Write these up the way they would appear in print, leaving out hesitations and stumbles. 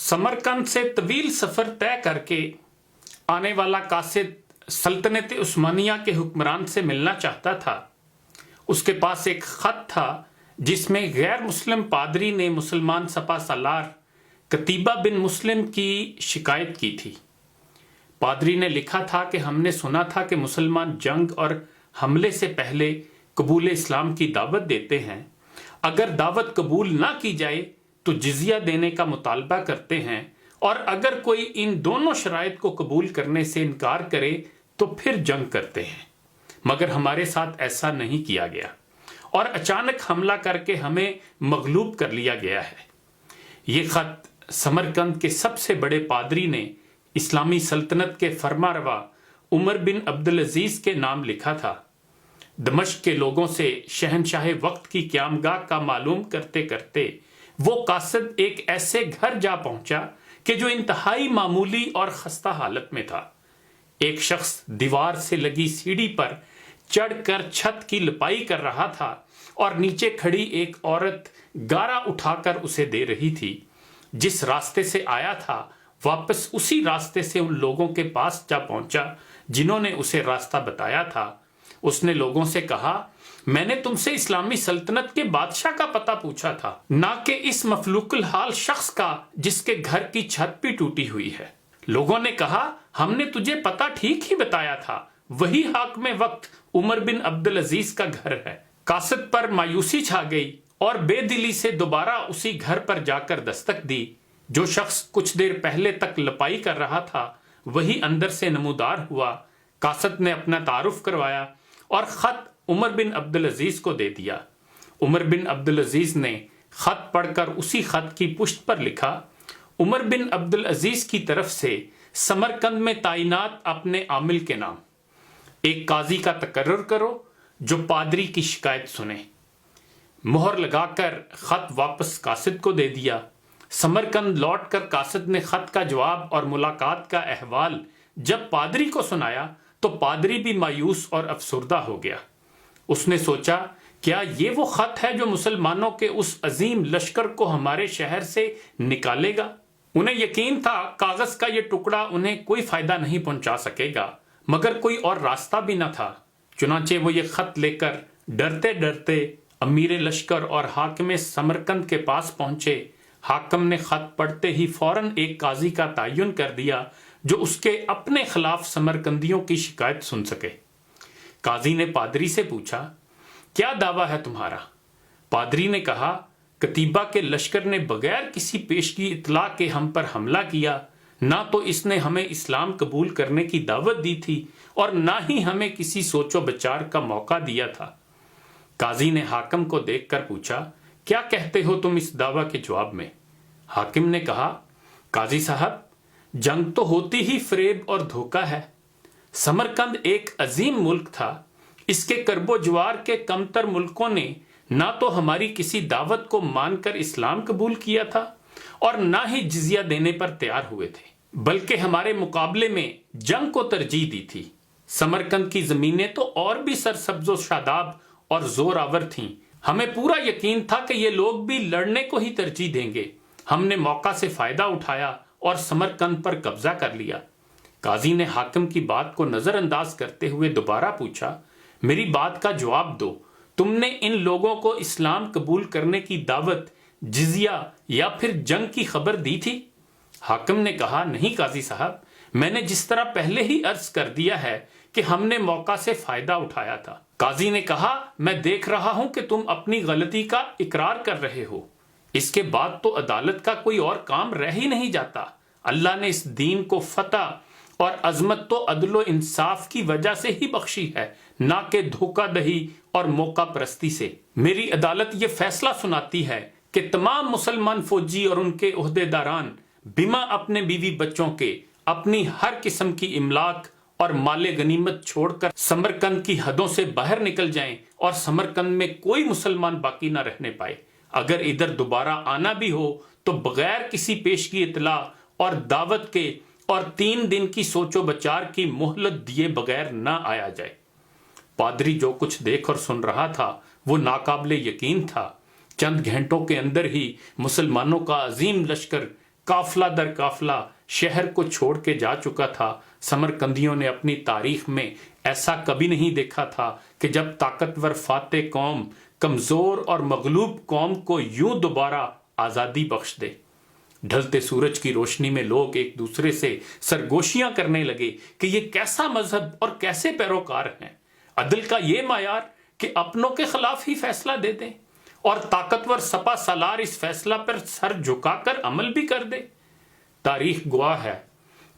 समरकंद से तवील सफर तय करके आने वाला कासिद सल्तनत उस्मानिया के हुक्मरान से मिलना चाहता था। उसके पास एक खत था जिसमें गैर मुस्लिम पादरी ने मुसलमान सपा सालार कतीबा बिन मुस्लिम की शिकायत की थी। पादरी ने लिखा था कि हमने सुना था कि मुसलमान जंग और हमले से पहले कबूल इस्लाम की दावत देते हैं। अगर दावत कबूल ना की जाए तो जिजिया देने का मुतालबा करते हैं, और अगर कोई इन दोनों शराइत को कबूल करने से इनकार करे तो फिर जंग करते हैं। मगर हमारे साथ ऐसा नहीं किया गया और अचानक हमला करके हमें मगलूब कर लिया गया है। ये खत समरकंद के सबसे बड़े पादरी ने इस्लामी सल्तनत के फरमारवा उमर बिन अब्दुल अजीज के नाम लिखा था। दमश्क के लोगों से शहनशाह वक्त की क़यामगाह का मालूम करते करते वो कासिद एक ऐसे घर जा पहुंचा कि जो इंतहाई मामूली और खस्ता हालत में था। एक शख्स दीवार से लगी सीढ़ी पर चढ़कर छत की लिपाई कर रहा था और नीचे खड़ी एक औरत गारा उठाकर उसे दे रही थी। जिस रास्ते से आया था वापस उसी रास्ते से उन लोगों के पास जा पहुंचा जिन्होंने उसे रास्ता बताया था। उसने लोगों से कहा, मैंने तुमसे इस्लामी सल्तनत के बादशाह का पता पूछा था, ना कि इस मफलूकुल हाल शख्स का जिसके घर की छत भी टूटी हुई है। लोगों ने कहा, हमने तुझे पता ठीक ही बताया था, वही हाकिम वक्त उमर बिन अब्दुल अजीज का घर है। कासिद पर मायूसी छा गई और बेदिली से दोबारा उसी घर पर जाकर दस्तक दी। जो शख्स कुछ देर पहले तक लपाई कर रहा था वही अंदर से नमूदार हुआ। कासिद ने अपना तारुफ करवाया और खत उमर बिन अब्दुल अजीज को दे दिया। उमर बिन अब्दुल अजीज ने खत पढ़कर उसी खत की पुष्ट पर लिखा, उमर बिन अब्दुल अजीज की तरफ से समरकंद में तैनात अपने आमिल के नाम एक काजी का तकर्रुर करो जो पादरी की शिकायत सुने। मोहर लगाकर खत वापस कासिद को दे दिया। समरकंद लौटकर कासिद ने खत का जवाब और मुलाकात का अहवाल जब पादरी को सुनाया तो पादरी भी मायूस और अफसुर्दा हो गया। उसने सोचा, क्या ये वो खत है जो मुसलमानों के उस अजीम लश्कर को हमारे शहर से निकालेगा? उन्हें यकीन था कागज का ये टुकड़ा उन्हें कोई फायदा नहीं पहुंचा सकेगा, मगर कोई और रास्ता भी न था। चुनांचे वो ये खत लेकर डरते डरते अमीर लश्कर और हाकिम समरकंद के पास पहुंचे। हाकिम ने खत पढ़ते ही फौरन एक काजी का तयन कर दिया जो उसके अपने खिलाफ समरकंदियों की शिकायत सुन सके। काजी ने पादरी से पूछा, क्या दावा है तुम्हारा? पादरी ने कहा, कतीबा के लश्कर ने बगैर किसी पेशगी इतला के हम पर हमला किया। ना तो इसने हमें इस्लाम कबूल करने की दावत दी थी और ना ही हमें किसी सोचो विचार का मौका दिया था। काजी ने हाकिम को देखकर पूछा, क्या कहते हो तुम इस दावा के जवाब में? हाकिम ने कहा, काजी साहब, जंग तो होती ही फरेब और धोखा है। समरकंद एक अजीम मुल्क था। इसके करबो जवार के कमतर मुल्कों ने ना तो हमारी किसी दावत को मानकर इस्लाम कबूल किया था और ना ही जिजिया देने पर तैयार हुए थे, बल्कि हमारे मुकाबले में जंग को तरजीह दी थी। समरकंद की जमीनें तो और भी सरसब्जो शादाब और जोरावर थीं। हमें पूरा यकीन था कि ये लोग भी लड़ने को ही तरजीह देंगे। हमने मौका से फायदा उठाया और समरकंद पर कब्जा कर लिया। काजी ने हाकिम की बात को नजरअंदाज करते हुए दोबारा पूछा, मेरी बात का जवाब दो, तुमने इन लोगों को इस्लाम कबूल करने की दावत, जिजिया या फिर जंग की खबर दी थी? हाकिम ने कहा, नहीं काजी साहब, मैंने जिस तरह पहले ही अर्ज कर दिया है कि हमने मौका से फायदा उठाया था। काजी ने कहा, मैं देख रहा हूं कि तुम अपनी गलती का इकरार कर रहे हो। इसके बाद तो अदालत का कोई और काम रह ही नहीं जाता। अल्लाह ने इस दीन को फतह और अजमत तो अदलो इंसाफ की वजह से ही बख्शी है, ना कि धोखादही और मौका परस्ती से। मेरी अदालत ये फैसला सुनाती है कि तमाम मुसलमान फौजी और उनके ओहदेदारान बिमा अपने बीवी बच्चों के अपनी हर किस्म की इमलाक और माले गनीमत छोड़कर समरकंद की हदों से बाहर निकल जाएं और समरकंद में कोई मुसलमान बाकी ना रहने पाए। अगर इधर दोबारा आना भी हो तो बगैर किसी पेशगी इतला और दावत के और 3 दिन की सोचो विचार की मोहलत दिए बगैर ना आया जाए। पादरी जो कुछ देख और सुन रहा था वो नाकाबिले यकीन था। चंद घंटों के अंदर ही मुसलमानों का अजीम लश्कर قافلہ در قافلہ شہر کو چھوڑ کے جا چکا تھا۔ سمرقندیوں نے اپنی تاریخ میں ایسا کبھی نہیں دیکھا تھا کہ جب طاقتور فاتح قوم کمزور اور مغلوب قوم کو یوں دوبارہ آزادی بخش دے۔ ڈھلتے سورج کی روشنی میں لوگ ایک دوسرے سے سرگوشیاں کرنے لگے کہ یہ کیسا مذہب اور کیسے پیروکار ہیں۔ عدل کا یہ معیار کہ اپنوں کے خلاف ہی فیصلہ دے دیں اور طاقتور سپہ سالار اس فیصلہ پر سر جھکا کر عمل بھی کر دے۔ تاریخ گواہ ہے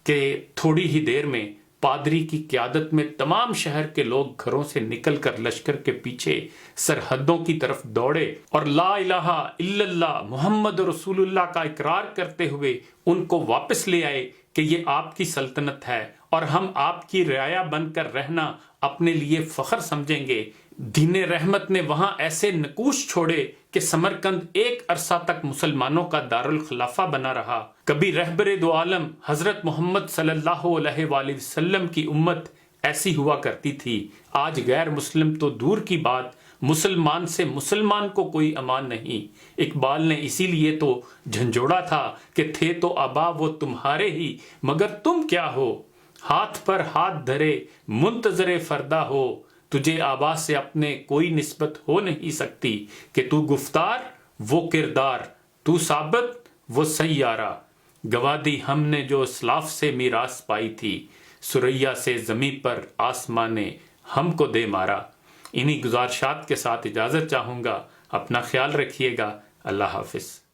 کہ تھوڑی ہی دیر میں پادری کی قیادت میں تمام شہر کے لوگ گھروں سے نکل کر لشکر کے پیچھے سرحدوں کی طرف دوڑے اور لا الہ الا اللہ محمد رسول اللہ کا اقرار کرتے ہوئے ان کو واپس لے آئے کہ یہ آپ کی سلطنت ہے اور ہم آپ کی رعایا بن کر رہنا اپنے لیے فخر سمجھیں گے۔ دین رحمت نے وہاں ایسے نقوش چھوڑے کہ سمرقند ایک عرصہ تک مسلمانوں کا دارالخلافہ بنا رہا۔ کبھی رہبر دو عالم حضرت محمد صلی اللہ علیہ وآلہ وسلم کی امت ایسی ہوا کرتی تھی۔ آج غیر مسلم تو دور کی بات، مسلمان سے مسلمان کو کوئی امان نہیں۔ اقبال نے اسی لیے تو جھنجھوڑا تھا کہ تھے تو آبا وہ تمہارے ہی، مگر تم کیا ہو؟ ہاتھ پر ہاتھ دھرے منتظر فردا ہو، تجھے آبا سے اپنے کوئی نسبت ہو نہیں سکتی کہ تو گفتار وہ کردار، تو ثابت وہ سیارہ۔ گوا دی ہم نے جو اسلاف سے میراث پائی تھی، سریا سے زمیں پر آسمان نے ہم کو دے مارا۔ انہی گزارشات کے ساتھ اجازت چاہوں گا۔ اپنا خیال رکھیے گا۔ اللہ حافظ۔